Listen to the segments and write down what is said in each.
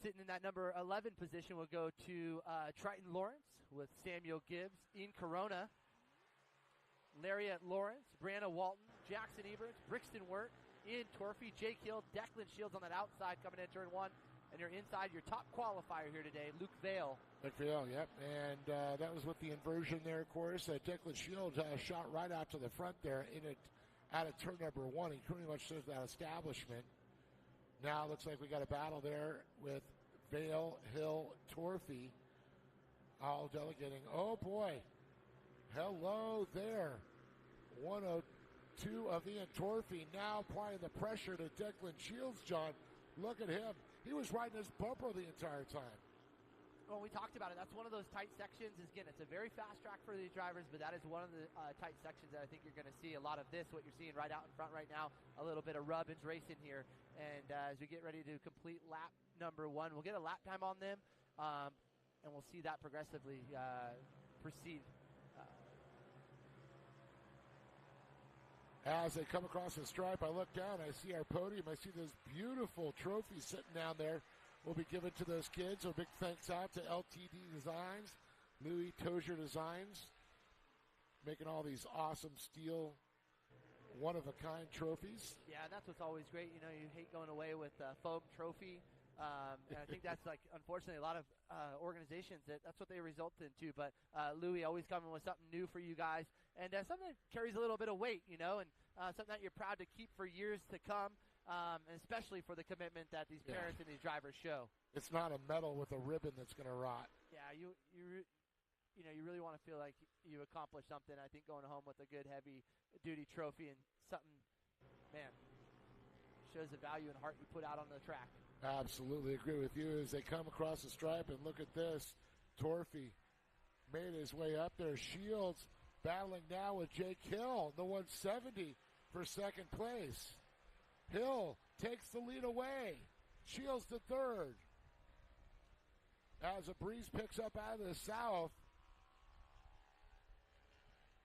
sitting in that number 11 position will go to Triton Lawrence with Samuel Gibbs. Ian Corona, Lariat Lawrence, Brianna Walton, Jackson Eberts, Brixton Wirt, Ian Torfey, Jake Hill, Declan Shields on that outside coming in turn one. And you're inside your top qualifier here today, Luke Vale. Luke Vale, yep. And that was with the inversion there, of course. Declan Shields shot right out to the front there out of turn number one. He pretty much serves that establishment. Now it looks like we got a battle there with Vale, Hill, Torfey, all delegating. Oh, boy. Hello there. 102 of Ian Torfey now applying the pressure to Declan Shields, John. Look at him. He was riding his bumper the entire time. Well, we talked about it. That's one of those tight sections. Again, it's a very fast track for these drivers, but that is one of the tight sections that I think you're going to see a lot of this, what you're seeing right out in front right now, a little bit of rubbage racing here. And as we get ready to complete lap number one, we'll get a lap time on them, and we'll see that progressively proceed. As they come across the stripe, I look down, I see our podium, I see those beautiful trophies sitting down there. Will be given to those kids. So big thanks out to LTD Designs, Louis Tozier Designs, making all these awesome steel, one-of-a-kind trophies. Yeah, and that's what's always great. You know, you hate going away with a foam trophy. And I think that's, like, unfortunately, a lot of organizations, that's what they result into. But Louis always coming with something new for you guys. And something that carries a little bit of weight, you know, and something that you're proud to keep for years to come. And especially for the commitment that these parents and these drivers show. It's not a medal with a ribbon that's going to rot. Yeah, you really want to feel like you accomplished something. I think going home with a good heavy-duty trophy and something, man, shows the value and heart you put out on the track. Absolutely agree with you. As they come across the stripe, and look at this, Torfey made his way up there. Shields battling now with Jake Hill, the 170 for second place. Hill takes the lead away. Shields to third. As a breeze picks up out of the south.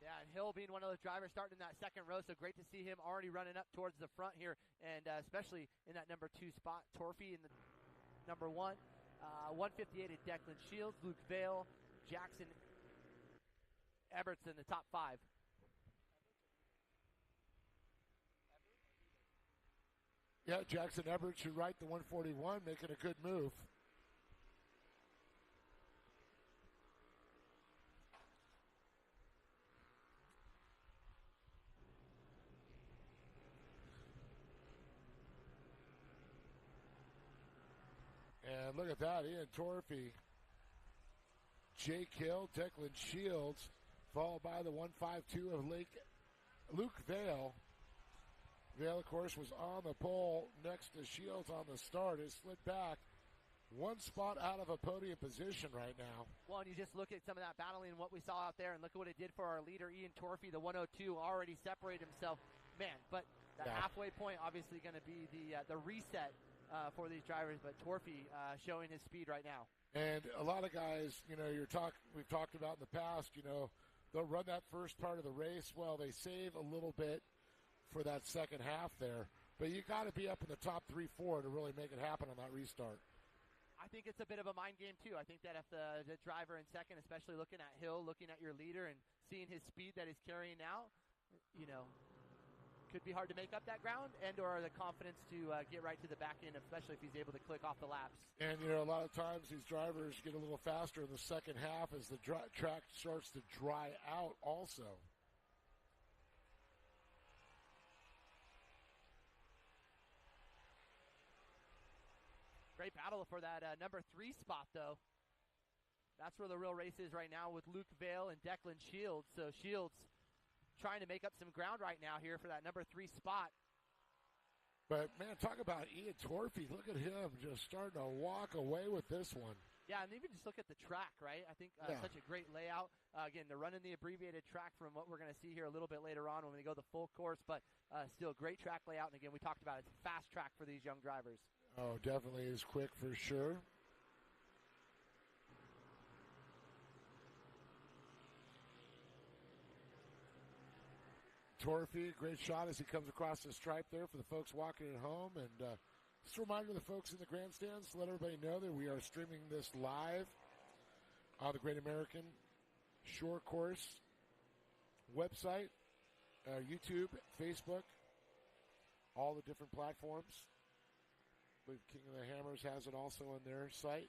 Yeah, and Hill being one of those drivers starting in that second row, so great to see him already running up towards the front here, and especially in that number 2 spot. Torfey in the number 1. 158 at Declan Shields, Luke Vale, Jackson Eberts in the top 5. Yeah, Jackson Eberts should right the 141, making a good move. And look at that, Ian Torfey, Jake Hill, Declan Shields, followed by the 152 of Luke Vale. Vale, of course, was on the pole next to Shields on the start. It slid back one spot out of a podium position right now. Well, and you just look at some of that battling and what we saw out there, and look at what it did for our leader, Ian Torfey, the 102, already separated himself. Man, but the halfway point obviously going to be the reset for these drivers, but Torfey showing his speed right now. And a lot of guys, you know, we've talked about in the past, you know, they'll run that first part of the race. Well, they save a little bit for that second half there. But you got to be up in the top 3-4 to really make it happen on that restart. I think it's a bit of a mind game, too. I think that if the driver in second, especially looking at Hill, looking at your leader and seeing his speed that he's carrying now, you know, could be hard to make up that ground and or the confidence to get right to the back end, especially if he's able to click off the laps. And, you know, a lot of times these drivers get a little faster in the second half as the track starts to dry out also. Great battle for that number 3 spot, though. That's where the real race is right now with Luke Vale and Declan Shields. So Shields trying to make up some ground right now here for that number 3 spot. But, man, talk about Ian Torfey. Look at him just starting to walk away with this one. Yeah, and even just look at the track, right? I think such a great layout. Again, they're running the abbreviated track from what we're going to see here a little bit later on when we go the full course, but still a great track layout. And, again, we talked about it. It's a fast track for these young drivers. Oh, definitely is quick for sure. Torfey, great shot as he comes across the stripe there for the folks walking at home. And Just a reminder to the folks in the grandstands to let everybody know that we are streaming this live on the Great American Short Course website, YouTube, Facebook, all the different platforms. I believe King of the Hammers has it also on their site.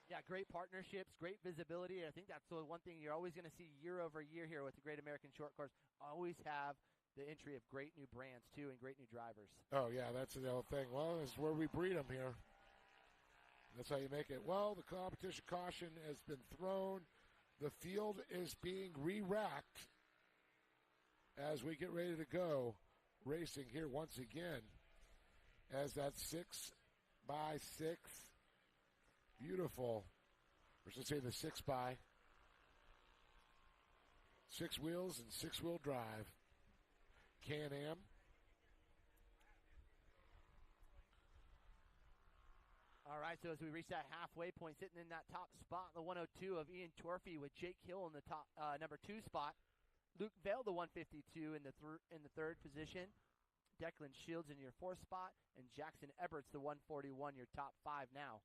Yeah, great partnerships, great visibility. I think that's the one thing you're always going to see year over year here with the Great American Short Course. Always have the entry of great new brands, too, and great new drivers. Oh, yeah, that's the whole thing. Well, it's where we breed them here. That's how you make it. Well, the competition caution has been thrown. The field is being re-racked as we get ready to go racing here once again as that 6x6 beautiful, or should I say the 6x, 6 wheels and 6-wheel drive Can-Am. All right, so as we reach that halfway point, sitting in that top spot, the 102 of Ian Torphy with Jake Hill in the top number 2 spot. Luke Vail, the 152 in the third position. Declan Shields in your 4th spot, and Jackson Eberts, the 141, your top 5 now.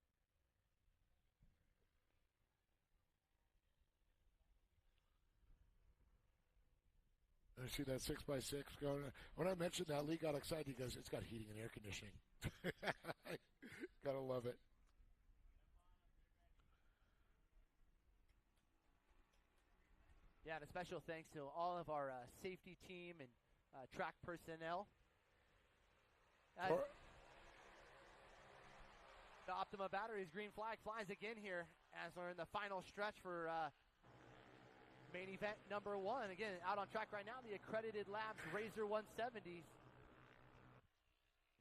I see that 6x6 going. When I mentioned that, Lee got excited. He goes, "It's got heating and air conditioning." Gotta love it. Yeah, and a special thanks to all of our safety team and track personnel. The Optima Batteries green flag flies again here as we're in the final stretch for main event number 1. Again, out on track right now, the Accredited Labs RZR 170s.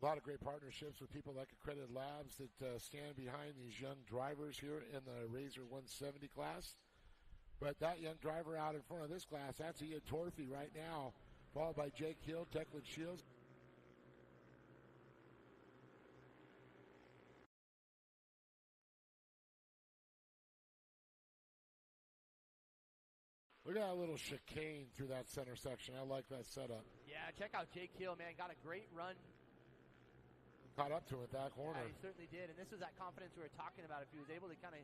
A lot of great partnerships with people like Accredited Labs that stand behind these young drivers here in the RZR 170 class. But that young driver out in front of this class, that's Ian Torphy right now, followed by Jake Hill, Declan Shields. Look at that little chicane through that center section. I like that setup. Yeah, check out Jake Hill, man. Got a great run. Caught up to it that corner. Yeah, he certainly did. And this was that confidence we were talking about. If he was able to kind of,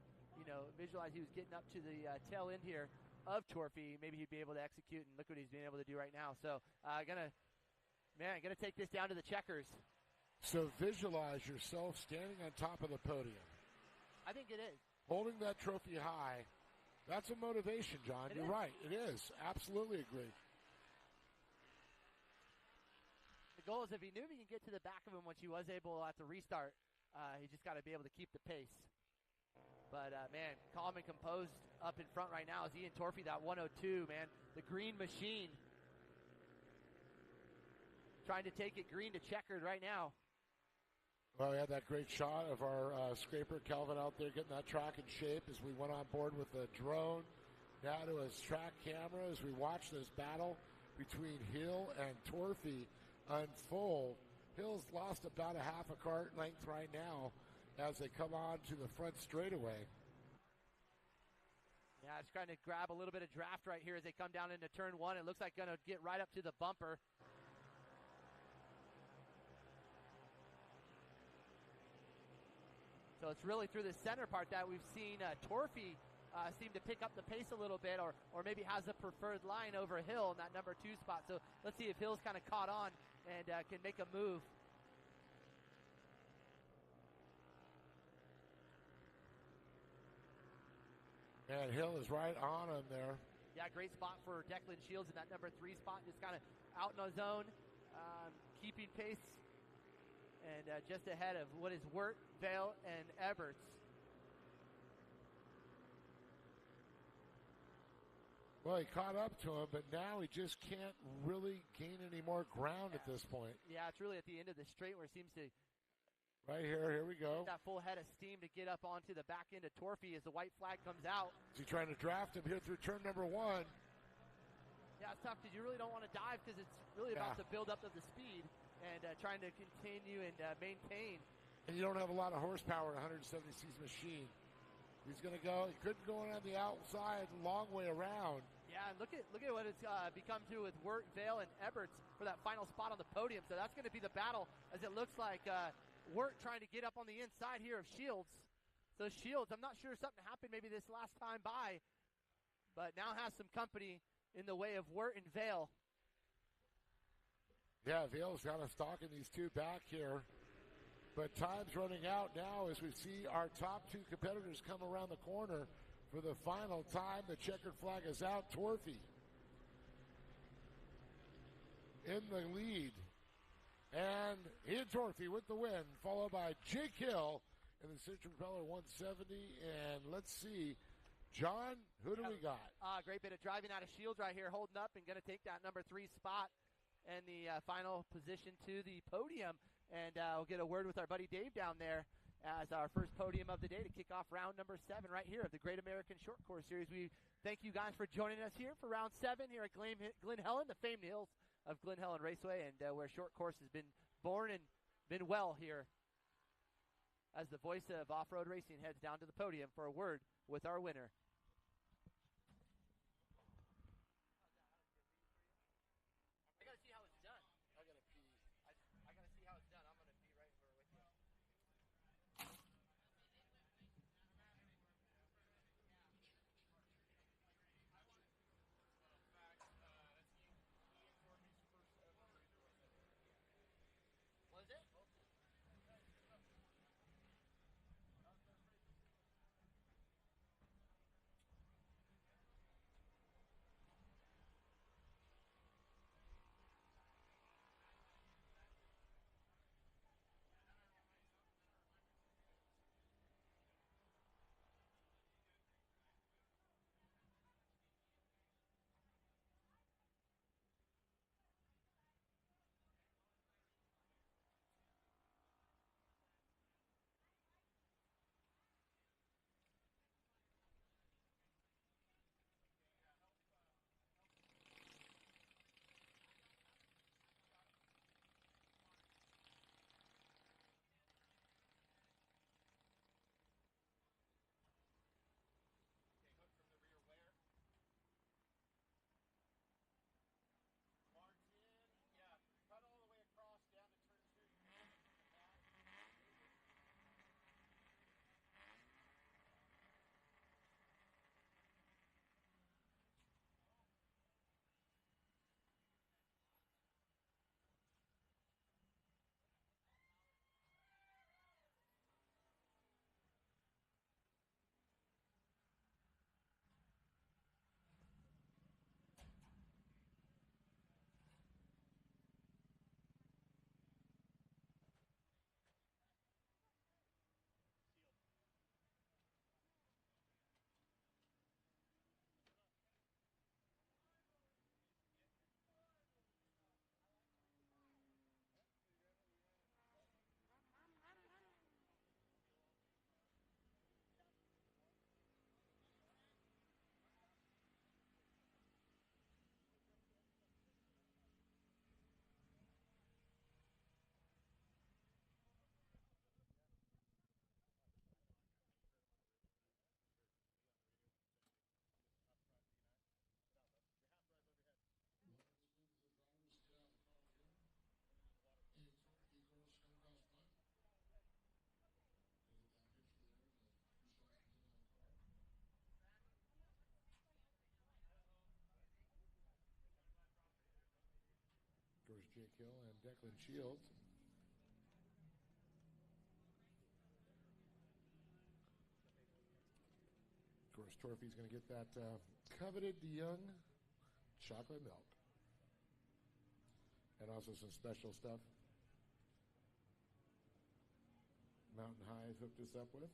visualize he was getting up to the tail end here of Torphy, maybe he'd be able to execute, and look what he's been able to do right now. So, gonna take this down to the checkers. So visualize yourself standing on top of the podium. I think it is. Holding that trophy high. That's a motivation, John. You're right. It is. Absolutely agree. The goal is if he knew he can get to the back of him when he was able at the restart, he just got to be able to keep the pace. But, man, calm and composed up in front right now is Ian Torphy, that 102, man. The green machine. Trying to take it green to checkered right now. Well, we had that great shot of our scraper, Calvin, out there getting that track in shape as we went on board with the drone. Now to his track camera as we watch this battle between Hill and Torphy unfold. Hill's lost about a half a cart length right now as they come on to the front straightaway. Yeah, it's trying to grab a little bit of draft right here as they come down into turn 1. It looks like going to get right up to the bumper. So it's really through the center part that we've seen Torphy seem to pick up the pace a little bit, or maybe has a preferred line over Hill in that number 2 spot. So let's see if Hill's kind of caught on and can make a move. And Hill is right on him there. Yeah, great spot for Declan Shields in that number 3 spot, just kind of out in his zone, keeping pace. And just ahead of what is Wirt, Vail, and Eberts. Well, he caught up to him, but now he just can't really gain any more ground at this point. Yeah, it's really at the end of the straight where it seems to... Right here we go. That full head of steam to get up onto the back end of Torphy as the white flag comes out. Is he trying to draft him here through turn number 1? Yeah, it's tough because you really don't want to dive because it's really about the build-up of the speed and trying to continue and maintain. And you don't have a lot of horsepower in a 170cc machine. He's going to go. He couldn't go on the outside, long way around. Yeah, and look at what it's become to with Wirt, Vale, and Eberts for that final spot on the podium. So that's going to be the battle, as it looks like Wirt trying to get up on the inside here of Shields. So Shields, I'm not sure something happened maybe this last time by, but now has some company in the way of Wirt and Vale. Yeah, Vale's kind of stalking these two back here. But time's running out now as we see our top two competitors come around the corner for the final time. The checkered flag is out. Torphy in the lead. And Ian Torphy with the win, followed by Jake Hill in the Citroen Propeller 170. And let's see, John, who do we got? Great bit of driving out of Shields right here, holding up and going to take that number 3 spot and the final position to the podium. And we'll get a word with our buddy Dave down there as our first podium of the day to kick off round number 7 right here of the Great American Short Course Series. We thank you guys for joining us here for round 7 here at Glen Helen, the famed hills of Glen Helen Raceway, and where short course has been born and been well here as the voice of off-road racing heads down to the podium for a word with our winner. Jake Hill and Declan Shields. Of course, Torphy's going to get that coveted young chocolate milk. And also some special stuff Mountain High has hooked us up with.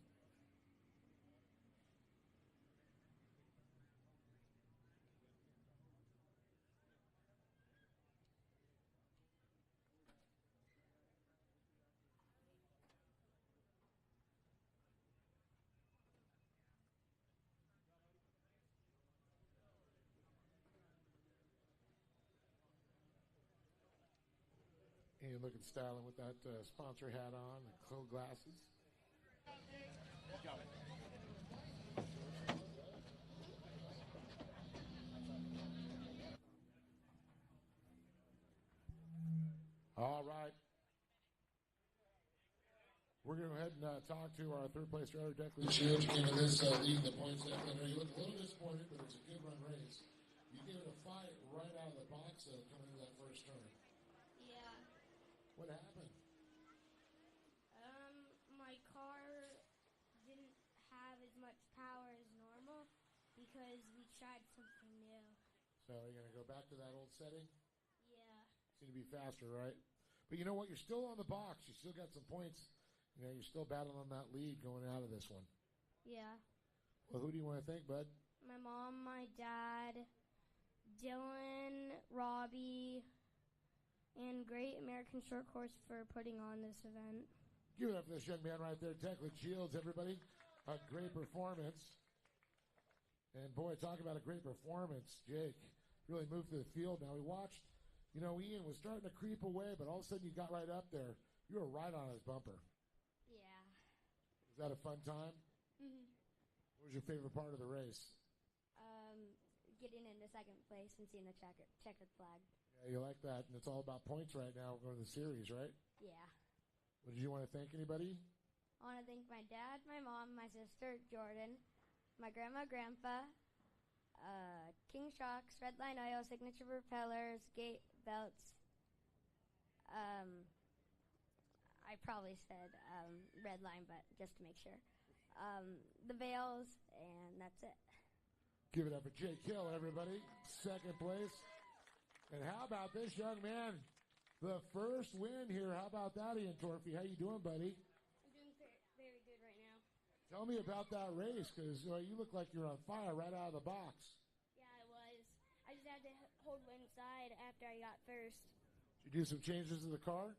And looking styling with that sponsor hat on and cool glasses. All right. We're going to go ahead and talk to our third-place driver, Declan Shields, came in this lead the points. Declan, you look a little disappointed, but it was a good run race. You gave it a fight right out of the box, though, coming into that first turn. Yeah. What happened? My car didn't have as much power as normal because we tried something new. So you're going to go back to that old setting? Yeah. Seem to be faster, right? But you know what? You're still on the box. You still got some points. You know, you're still battling on that lead going out of this one. Yeah. Well, who do you want to thank, bud? My mom, my dad, Dylan, Robbie, and Great American Short Course for putting on this event. Give it up for this young man right there, Declan Shields, everybody. A great performance. And, boy, talk about a great performance. Jake really moved through the field. Now, we watched, you know, Ian was starting to creep away, but all of a sudden you got right up there. You were right on his bumper. Yeah. Was that a fun time? Mm-hmm. What was your favorite part of the race? Getting into second place and seeing the checkered flag. Yeah, you like that. And it's all about points right now going to the series, right? Yeah. Well, did you want to thank anybody? I want to thank my dad, my mom, my sister, Jordan, my grandma, grandpa, King Shocks, Redline Oil, Signature Propellers, Gate Belts. I probably said Redline, but just to make sure. The Veils, and that's it. Give it up for Jake Hill, everybody. Second place. And how about this young man? The first win here. How about that, Ian Torphy? How you doing, buddy? I'm doing very good right now. Tell me about that race, because you look like you're on fire right out of the box. Yeah, I was. I just had to hold one side after I got first. Did you do some changes to the car?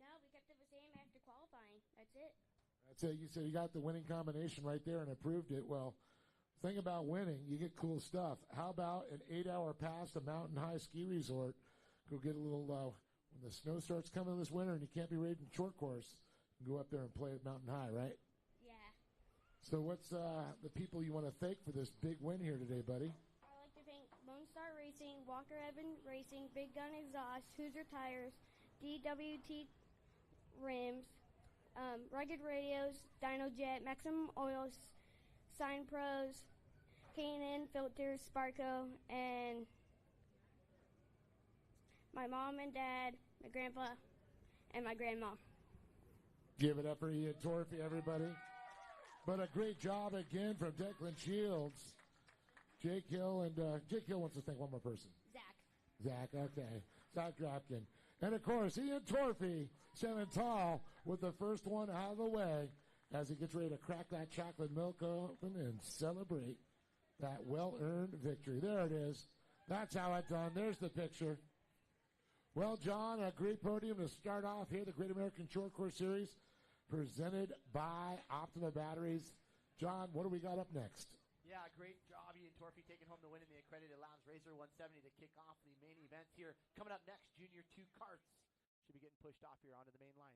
No, we kept it the same after qualifying. That's it. That's it. You said you got the winning combination right there and approved it. Well, thing about winning, you get cool stuff. How about an 8-hour pass to Mountain High Ski Resort? Go get a little, when the snow starts coming this winter and you can't be racing short course, you can go up there and play at Mountain High, right? Yeah. So what's the people you want to thank for this big win here today, buddy? I'd like to thank Lone Star Racing, Walker Evan Racing, Big Gun Exhaust, Hoosier Tires, DWT Rims, Rugged Radios, Dyno Jet, Maximum Oils, Sign Pros, K&N Filters, Sparco, and my mom and dad, my grandpa, and my grandma. Give it up for Ian Torphy, everybody. But a great job again from Declan Shields. Jake Hill, and Jake Hill wants to thank one more person. Zach, okay. Zach Dropkin. And, of course, Ian Torphy, standing tall with the first one out of the way as he gets ready to crack that chocolate milk open and celebrate that well-earned victory. There it is. That's how it's done. There's the picture. Well, John, a great podium to start off here, the Great American Short Course Series, presented by Optima Batteries. John, what do we got up next? Yeah, great job, Ian Torphy, taking home the win in the accredited Lounge RZR 170 to kick off the main event here. Coming up next, Junior 2 Karts should be getting pushed off here onto the main line.